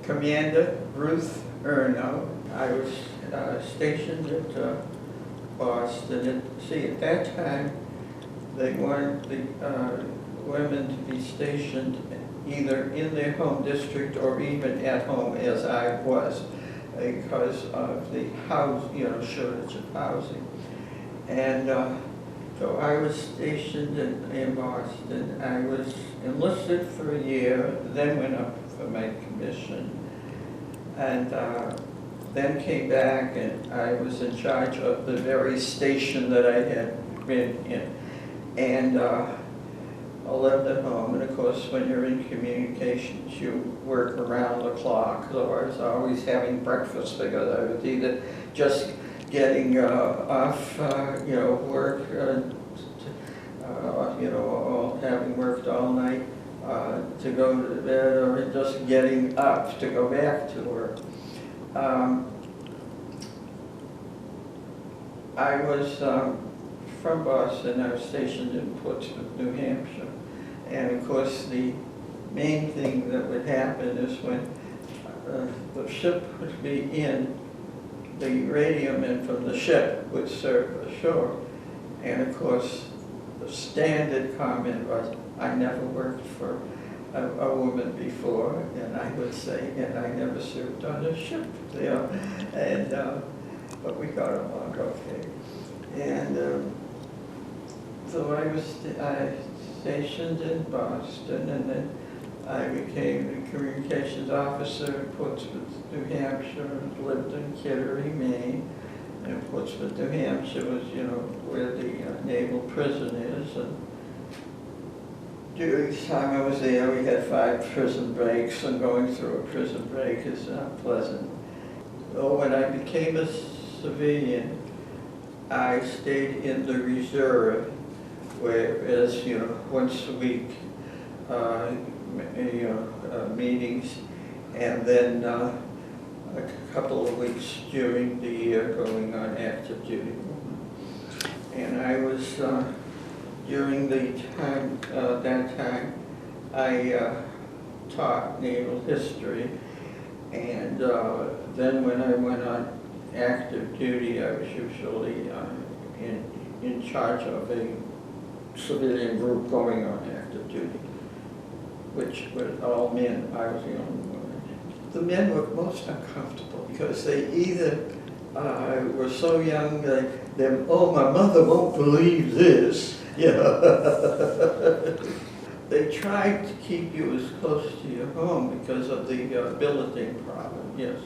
Commander Ruth Erno. I was stationed at Boston. And see, at that time, they wanted the women to be stationed either in their home district or even at home, as I was, because of the shortage of housing. And so I was stationed in Boston. I was enlisted for a year, then went up for my commission, and then came back, and I was in charge of the very station that I had been in. And I lived at home, and of course when you're in communications you work around the clock, so I was always having breakfast because I was either just getting off work, having worked all night to go to bed, or just getting up to go back to work. I was from Boston. I was stationed in Portsmouth, New Hampshire. And of course the main thing that would happen is when the ship would be in, the radio man from the ship would serve the shore. And of course the standard comment was, I never worked for a woman before, and I would say, and I never served on a ship, and but we got along okay. And so I was stationed in Boston, and then I became a communications officer in Portsmouth, New Hampshire, and lived in Kittery, Maine. And Portsmouth, New Hampshire was, where the naval prison is. And during the time I was there, we had 5 prison breaks, and going through a prison break is not pleasant. So when I became a civilian, I stayed in the reserve, whereas, once a week, meetings, and then a couple of weeks during the year going on active duty. And I was, during the time, that time, I taught naval history, and then when I went on active duty, I was usually in charge of a civilian group going on active duty, which were all men. I was the only woman. The men were most uncomfortable because they either were so young that oh, my mother won't believe this. They tried to keep you as close to your home because of the billeting problem, yes.